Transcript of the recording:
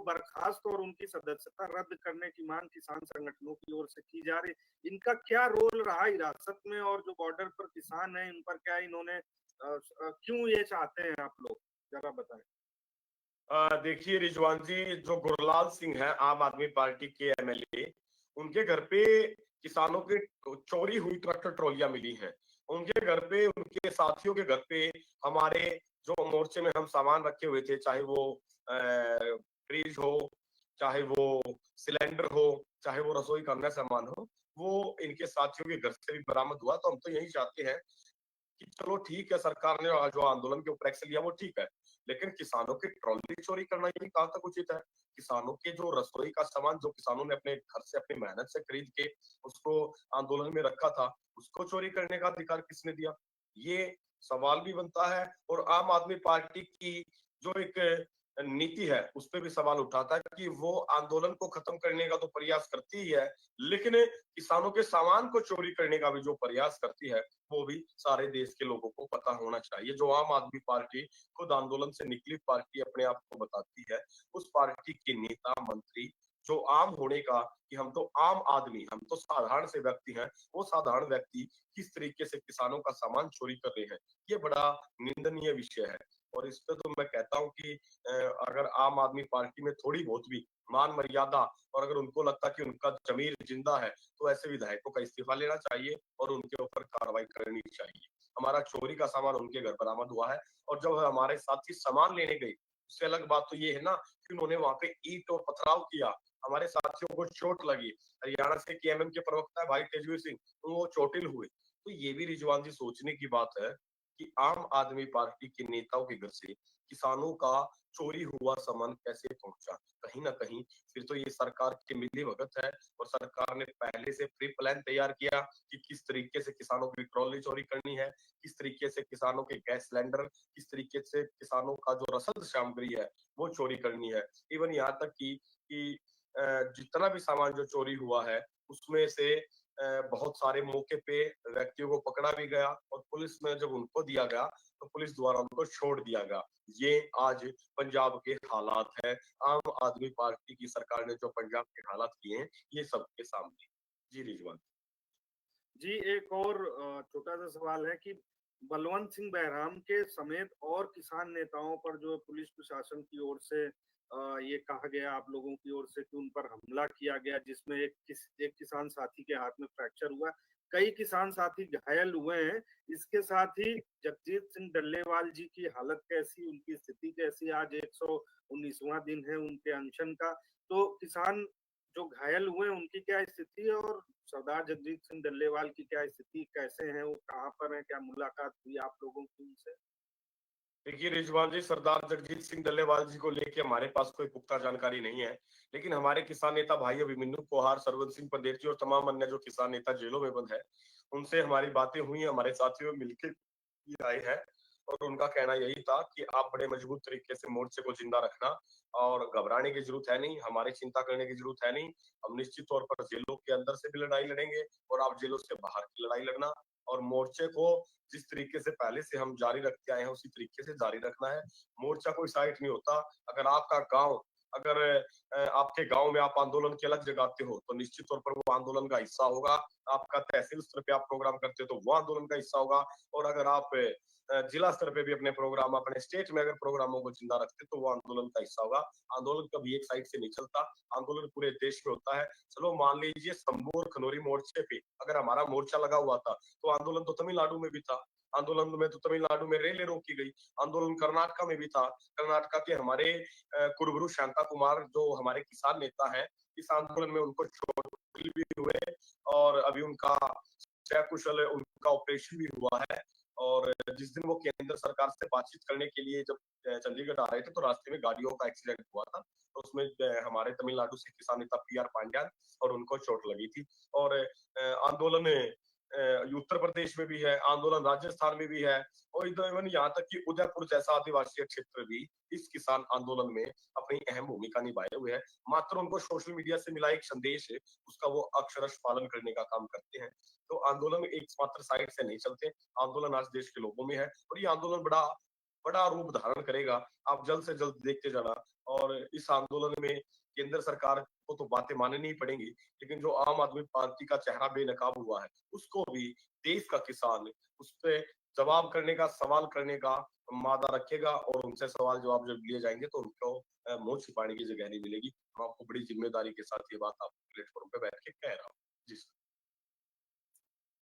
बर्खास्त और उनकी सदस्यता रद्द करने की मांग किसान संगठनों की ओर से की जा रही। इनका क्या रोल रहा हिरासत में, और जो बॉर्डर पर किसान हैं इन पर क्या इन्होंने क्यों ये चाहते हैं आप लोग, जरा बताएं। देखिए रिजवान जी, जो गुरलाल सिंह है आम आदमी पार्टी के एमएलए, उनके घर पे किसानों के चोरी हुई ट्रैक्टर ट्रॉलियां मिली हैं। उनके घर पे, उनके साथियों के घर पे हमारे जो मोर्चे में हम सामान रखे हुए थे, चाहे वो फ्रिज हो, चाहे वो सिलेंडर हो, चाहे वो रसोई का अन्य सामान हो, वो इनके साथियों के घर से भी बरामद हुआ। तो हम तो यही चाहते हैं कि चलो ठीक है, सरकार ने जो आंदोलन के ऊपर एक्शन लिया वो ठीक है, लेकिन किसानों की ट्रॉली चोरी करना ये कहाँ तक उचित है? किसानों के जो रसोई का सामान जो किसानों ने अपने घर से अपनी मेहनत से खरीद के उसको आंदोलन में रखा था, उसको चोरी करने का अधिकार किसने दिया? ये सवाल भी बनता है। और आम आदमी पार्टी की जो एक नीति है उस पे भी सवाल उठाता है कि वो आंदोलन को खत्म करने का तो प्रयास करती ही है, लेकिन किसानों के सामान को चोरी करने का भी जो प्रयास करती है वो भी सारे देश के लोगों को पता होना चाहिए। जो आम आदमी पार्टी खुद आंदोलन से निकली पार्टी अपने आप को बताती है, उस पार्टी के नेता मंत्री जो आम होने का कि हम तो आम आदमी, हम तो साधारण से व्यक्ति हैं, वो साधारण व्यक्ति किस तरीके से किसानों का सामान चोरी कर रहे हैं, ये बड़ा निंदनीय विषय है। और इस पे तो मैं कहता हूँ कि अगर आम आदमी पार्टी में थोड़ी बहुत भी मान मर्यादा, और अगर उनको लगता कि उनका जमीर जिंदा है, तो ऐसे विधायकों का इस्तीफा लेना चाहिए और उनके ऊपर कार्रवाई करनी चाहिए। हमारा चोरी का सामान उनके घर बरामद हुआ है, और जब हमारे साथी सामान लेने गए, उससे अलग बात तो ये है ना कि उन्होंने वहां पे ईंट और पथराव किया, हमारे साथियों को चोट लगी। हरियाणा से केएमएम के प्रवक्ता है भाई तेजवीर सिंह, वो चोटिल हुए। तो ये भी रिजवान जी सोचने की बात है कि आम आदमी पार्टी के नेताओं के घर से किसानों का चोरी हुआ सामान कैसे पहुंचा। कहीं ना कहीं फिर तो ये सरकार की मिलीभगत है, और सरकार ने पहले से प्री प्लान तैयार किया कि किस तरीके से किसानों की ट्रॉली चोरी करनी है, किस तरीके से किसानों के गैस सिलेंडर, किस तरीके से किसानों का जो रसद सामग्री है वो चोरी करनी है। इवन यहाँ तक कि जितना भी सामान जो चोरी हुआ है उसमें से बहुत सारे मौके पे व्यक्तियों को पकड़ा भी गया, और पुलिस में जब उनको दिया गया तो पुलिस द्वारा उनको छोड़ दिया गया। ये आज पंजाब के हालात है। आम आदमी पार्टी की सरकार ने जो पंजाब के हालात किए हैं ये सबके सामने। जी रिजवान। जी, एक और छोटा सा सवाल है कि बलवंत सिंह बहराम के समेत और किसान नेताओं पर जो पुलिस प्रशासन की ओर से ये कहा गया आप लोगों की ओर से कि उन पर हमला किया गया, जिसमें एक किसान साथी के हाथ में फ्रैक्चर हुआ, कई किसान साथी घायल हुए हैं। इसके साथ ही जगजीत सिंह डल्लेवाल जी की हालत कैसी, उनकी स्थिति कैसी? आज 119वां दिन है उनके अनशन का। तो किसान जो घायल हुए हैं उनकी क्या स्थिति है, और सरदार जगजीत सिंह डल्लेवाल की क्या स्थिति, कैसे हैं वो, कहाँ पर हैं, क्या मुलाकात हुई आप लोगों की उनसे? देखिए रिजवान जी, सरदार जगजीत सिंह डल्लेवाल जी को लेके हमारे पास कोई पुख्ता जानकारी नहीं है, लेकिन हमारे किसान नेता भाई अभिमन्यु कोहार, सरवन सिंह पंदेर जी और तमाम अन्य जो किसान नेता जेलों में बंद है, उनसे हमारी बातें हुई, हमारे साथियों में मिलकर ये आए हैं। और उनका कहना यही था कि आप बड़े मजबूत तरीके से मोर्चे को जिंदा रखना, और घबराने की जरूरत है नहीं, हमारी चिंता करने की जरूरत है नहीं। हम निश्चित तौर पर जेलों के अंदर से भी लड़ाई लड़ेंगे, और आप जेलों से बाहर की लड़ाई लड़ना, और मोर्चे को जिस तरीके से पहले से हम जारी रखते आए हैं उसी तरीके से जारी रखना है। मोर्चा कोई साइट नहीं होता। अगर आपका गांव, अगर आपके गांव में आप आंदोलन की अलग जगाते हो तो निश्चित तौर पर वो आंदोलन का हिस्सा होगा। आपका तहसील स्तर पे आप प्रोग्राम करते हो तो वो आंदोलन का हिस्सा होगा। और अगर आप जिला स्तर पे भी अपने प्रोग्राम, अपने स्टेट में अगर प्रोग्रामों को जिंदा रखते तो वो आंदोलन का हिस्सा होगा। आंदोलन कभी एक साइड से नहीं चलता, आंदोलन पूरे देश में होता है। चलो मान लीजिए शंभू और खनौरी मोर्चे पे अगर हमारा मोर्चा लगा हुआ था तो आंदोलन तो तमिलनाडु में भी था। आंदोलन में तो तमिलनाडु में रेलें रोकी गई। आंदोलन कर्नाटका में भी था। कर्नाटका के हमारे कुरुबुरु शांता कुमार जो हमारे किसान नेता हैं, इस आंदोलन में उनको चोट भी हुए, और अभी उनका सकुशल उनका ऑपरेशन भी हुआ है। और जिस दिन वो केंद्र सरकार से बातचीत करने के लिए जब चंडीगढ़ आ रहे थे तो रास्ते में गाड़ियों का एक्सीडेंट हुआ था, तो उसमें हमारे तमिलनाडु से किसान नेता पीआर पांड्यान और उनको चोट लगी थी। और आंदोलन उत्तर प्रदेश में भी है, आंदोलन राजस्थान में भी है, और इवन यहाँ तक कि उदयपुर जैसा आदिवासी क्षेत्र भी इस किसान आंदोलन में अपनी अहम भूमिका निभाए हुए है। मात्र उनको सोशल मीडिया से मिला एक संदेश है, उसका वो अक्षरश पालन करने का काम करते हैं। तो आंदोलन एक मात्र साइड से नहीं चलते, आंदोलन आज देश के लोगों में है, और ये आंदोलन बड़ा बड़ा रूप धारण करेगा। आप जल्द से जल्द देखते जाना और इस आंदोलन में केंद्र सरकार को तो बातें माननी ही पड़ेंगी, लेकिन जो आम आदमी पार्टी का चेहरा बेनकाब हुआ है, उसको भी देश का किसान उस पे जवाब करने का, सवाल करने का मादा रखेगा और उनसे सवाल जवाब जब लिए जाएँगे तो उनको मुँह छिपाने की जगह नहीं मिलेगी। मैं आपको बड़ी ज़िम्मेदारी के साथ ये बात आप प्लेटफ़ॉर्म पे बैठ के कह रहा हूँ। जी, सर।